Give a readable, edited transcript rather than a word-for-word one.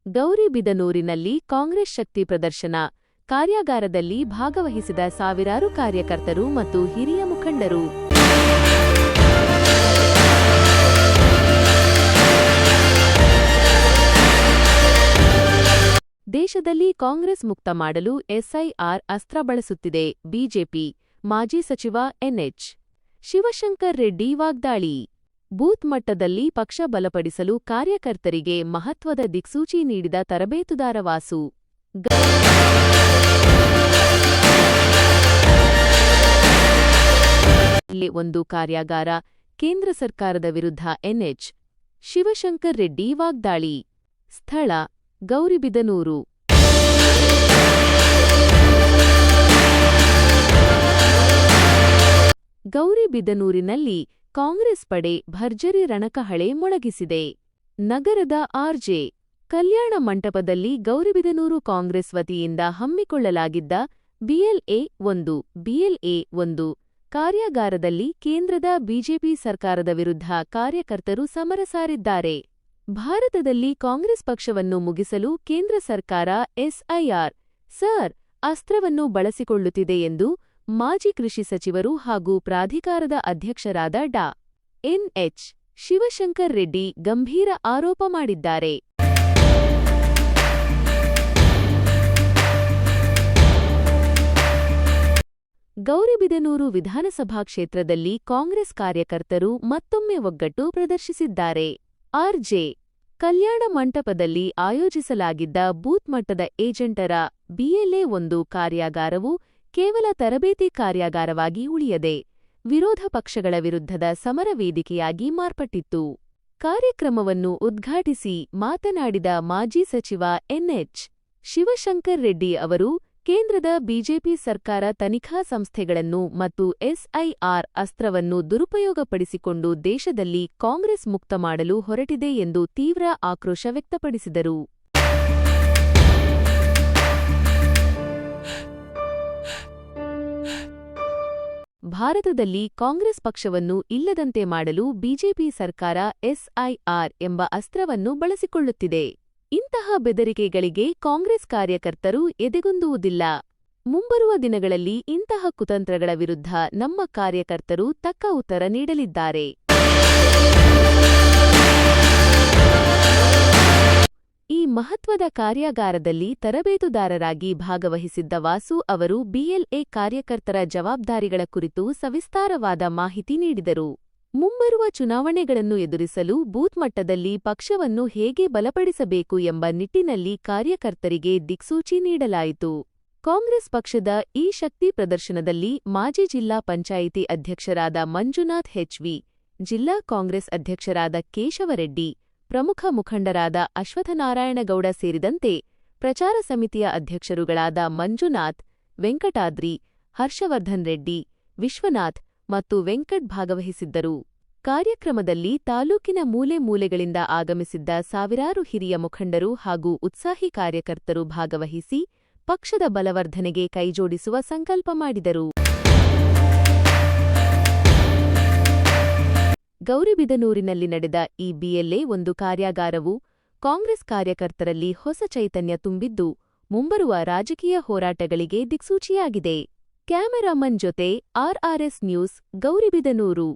ಗೌರಿಬಿದನೂರಿನಲ್ಲಿ ಕಾಂಗ್ರೆಸ್ ಶಕ್ತಿ ಪ್ರದರ್ಶನ ಕಾರ್ಯಾಗಾರದಲ್ಲಿ ಭಾಗವಹಿಸಿದ ಸಾವಿರಾರು ಕಾರ್ಯಕರ್ತರು ಮತ್ತು ಹಿರಿಯ ಮುಖಂಡರು. ದೇಶದಲ್ಲಿ ಕಾಂಗ್ರೆಸ್ ಮುಕ್ತ ಮಾಡಲು ಎಸ್ಐಆರ್ ಅಸ್ತ್ರ ಬಳಸುತ್ತಿದೆ. ಬಿಜೆಪಿ ಮಾಜಿ ಸಚಿವ ಎನ್ಎಚ್. ಶಿವಶಂಕರ್ ರೆಡ್ಡಿ ವಾಗ್ದಾಳಿ. ಬೂತ್ ಮಟ್ಟದಲ್ಲಿ ಪಕ್ಷ ಬಲಪಡಿಸಲು ಕಾರ್ಯಕರ್ತರಿಗೆ ಮಹತ್ವದ ದಿಕ್ಸೂಚಿ ನೀಡಿದ ತರಬೇತುದಾರ ವಾಸು. ಒಂದು ಕಾರ್ಯಾಗಾರ, ಕೇಂದ್ರ ಸರ್ಕಾರದ ವಿರುದ್ಧ ಎನ್ಎಚ್. ಶಿವಶಂಕರ್ ರೆಡ್ಡಿ ವಾಗ್ದಾಳಿ. ಸ್ಥಳ: ಗೌರಿಬಿದನೂರು. ಗೌರಿಬಿದನೂರಿನಲ್ಲಿ ಕಾಂಗ್ರೆಸ್ ಪಡೆ ಭರ್ಜರಿ ರಣಕಹಳೆ ಮೊಳಗಿಸಿದೆ. ನಗರದ ಆರ್ಜೆ ಕಲ್ಯಾಣ ಮಂಟಪದಲ್ಲಿ ಗೌರಿಬಿದನೂರು ಕಾಂಗ್ರೆಸ್ ವತಿಯಿಂದ ಹಮ್ಮಿಕೊಳ್ಳಲಾಗಿದ್ದ BLA-1 ಕಾರ್ಯಾಗಾರದಲ್ಲಿ ಕೇಂದ್ರದ ಬಿಜೆಪಿ ಸರ್ಕಾರದ ವಿರುದ್ಧ ಕಾರ್ಯಕರ್ತರು ಸಮರ ಸಾರಿದ್ದಾರೆ. ಭಾರತದಲ್ಲಿ ಕಾಂಗ್ರೆಸ್ ಪಕ್ಷವನ್ನು ಮುಗಿಸಲು ಕೇಂದ್ರ ಸರ್ಕಾರ ಎಸ್ಐಆರ್ ಅಸ್ತ್ರವನ್ನು ಬಳಸಿಕೊಳ್ಳುತ್ತಿದೆ ಎಂದು ಮಾಜಿ ಕೃಷಿ ಸಚಿವರು ಹಾಗೂ ಪ್ರಾಧಿಕಾರದ ಅಧ್ಯಕ್ಷರಾದ ಡಾ. ಎನ್ಎಚ್. ಶಿವಶಂಕರ್ ರೆಡ್ಡಿ ಗಂಭೀರ ಆರೋಪ ಮಾಡಿದ್ದಾರೆ. ಗೌರಿಬಿದನೂರು ವಿಧಾನಸಭಾ ಕ್ಷೇತ್ರದಲ್ಲಿ ಕಾಂಗ್ರೆಸ್ ಕಾರ್ಯಕರ್ತರು ಮತ್ತೊಮ್ಮೆ ಒಗ್ಗಟ್ಟು ಪ್ರದರ್ಶಿಸಿದ್ದಾರೆ. ಆರ್ಜೆ ಕಲ್ಯಾಣ ಮಂಟಪದಲ್ಲಿ ಆಯೋಜಿಸಲಾಗಿದ್ದ ಬೂತ್ ಮಟ್ಟದ ಏಜೆಂಟರ BLA-1 ಕಾರ್ಯಾಗಾರವು ಕೇವಲ ತರಬೇತಿ ಕಾರ್ಯಾಗಾರವಾಗಿ ಉಳಿಯದೆ ವಿರೋಧ ಪಕ್ಷಗಳ ವಿರುದ್ಧದ ಸಮರ ವೇದಿಕೆಯಾಗಿ ಮಾರ್ಪಟ್ಟಿತ್ತು. ಕಾರ್ಯಕ್ರಮವನ್ನು ಉದ್ಘಾಟಿಸಿ ಮಾತನಾಡಿದ ಮಾಜಿ ಸಚಿವ ಎನ್ಎಚ್. ಶಿವಶಂಕರ್ ರೆಡ್ಡಿ ಅವರು, ಕೇಂದ್ರದ ಬಿಜೆಪಿ ಸರ್ಕಾರ ತನಿಖಾ ಸಂಸ್ಥೆಗಳನ್ನು ಮತ್ತು ಎಸ್ಐಆರ್ ಅಸ್ತ್ರವನ್ನು ದುರುಪಯೋಗಪಡಿಸಿಕೊಂಡು ದೇಶದಲ್ಲಿ ಕಾಂಗ್ರೆಸ್ ಮುಕ್ತ ಮಾಡಲು ಹೊರಟಿದೆ ಎಂದು ತೀವ್ರ ಆಕ್ರೋಶ ವ್ಯಕ್ತಪಡಿಸಿದರು. ಭಾರತದಲ್ಲಿ ಕಾಂಗ್ರೆಸ್ ಪಕ್ಷವನ್ನು ಇಲ್ಲದಂತೆ ಮಾಡಲು ಬಿಜೆಪಿ ಸರ್ಕಾರ ಎಸ್ಐಆರ್ ಎಂಬ ಅಸ್ತ್ರವನ್ನು ಬಳಸಿಕೊಳ್ಳುತ್ತಿದೆ. ಇಂತಹ ಬೆದರಿಕೆಗಳಿಗೆ ಕಾಂಗ್ರೆಸ್ ಕಾರ್ಯಕರ್ತರು ಎದೆಗುಂದುವುದಿಲ್ಲ. ಮುಂಬರುವ ದಿನಗಳಲ್ಲಿ ಇಂತಹ ಕುತಂತ್ರಗಳ ವಿರುದ್ಧ ನಮ್ಮ ಕಾರ್ಯಕರ್ತರು ತಕ್ಕ ಉತ್ತರ ನೀಡಲಿದ್ದಾರೆ. ಈ ಮಹತ್ವದ ಕಾರ್ಯಾಗಾರದಲ್ಲಿ ತರಬೇತುದಾರರಾಗಿ ಭಾಗವಹಿಸಿದ್ದ ವಾಸು ಅವರು BLA ಕಾರ್ಯಕರ್ತರ ಜವಾಬ್ದಾರಿಗಳ ಕುರಿತು ಸವಿಸ್ತಾರವಾದ ಮಾಹಿತಿ ನೀಡಿದರು. ಮುಂಬರುವ ಚುನಾವಣೆಗಳನ್ನು ಎದುರಿಸಲು ಬೂತ್ ಮಟ್ಟದಲ್ಲಿ ಪಕ್ಷವನ್ನು ಹೇಗೆ ಬಲಪಡಿಸಬೇಕು ಎಂಬ ನಿಟ್ಟಿನಲ್ಲಿ ಕಾರ್ಯಕರ್ತರಿಗೆ ದಿಕ್ಸೂಚಿ ನೀಡಲಾಯಿತು. ಕಾಂಗ್ರೆಸ್ ಪಕ್ಷದ ಈ ಶಕ್ತಿ ಪ್ರದರ್ಶನದಲ್ಲಿ ಮಾಜಿ ಜಿಲ್ಲಾ ಪಂಚಾಯಿತಿ ಅಧ್ಯಕ್ಷರಾದ ಮಂಜುನಾಥ್ HV, ಜಿಲ್ಲಾ ಕಾಂಗ್ರೆಸ್ ಅಧ್ಯಕ್ಷರಾದ ಕೇಶವರೆಡ್ಡಿ, ಪ್ರಮುಖ ಮುಖಂಡರಾದ ಅಶ್ವತ್ಥನಾರಾಯಣಗೌಡ ಸೇರಿದಂತೆ ಪ್ರಚಾರ ಸಮಿತಿಯ ಅಧ್ಯಕ್ಷರುಗಳಾದ ಮಂಜುನಾಥ್, ವೆಂಕಟಾದ್ರಿ, ಹರ್ಷವರ್ಧನ್ ರೆಡ್ಡಿ, ವಿಶ್ವನಾಥ್ ಮತ್ತು ವೆಂಕಟ್ ಭಾಗವಹಿಸಿದ್ದರು. ಕಾರ್ಯಕ್ರಮದಲ್ಲಿ ತಾಲೂಕಿನ ಮೂಲೆ ಮೂಲೆಗಳಿಂದ ಆಗಮಿಸಿದ್ದ ಸಾವಿರಾರು ಹಿರಿಯ ಮುಖಂಡರು ಹಾಗೂ ಉತ್ಸಾಹಿ ಕಾರ್ಯಕರ್ತರು ಭಾಗವಹಿಸಿ ಪಕ್ಷದ ಬಲವರ್ಧನೆಗೆ ಕೈಜೋಡಿಸುವ ಸಂಕಲ್ಪ ಮಾಡಿದರು. ಗೌರಿಬಿದನೂರಿನಲ್ಲಿ ನಡೆದ ಈ BLA-1 ಕಾರ್ಯಾಗಾರವು ಕಾಂಗ್ರೆಸ್ ಕಾರ್ಯಕರ್ತರಲ್ಲಿ ಹೊಸ ಚೈತನ್ಯ ತುಂಬಿದ್ದು ಮುಂಬರುವ ರಾಜಕೀಯ ಹೋರಾಟಗಳಿಗೆ ದಿಕ್ಸೂಚಿಯಾಗಿದೆ. ಕ್ಯಾಮೆರಾಮನ್ ಜೊತೆ RRS ನ್ಯೂಸ್, ಗೌರಿಬಿದನೂರು.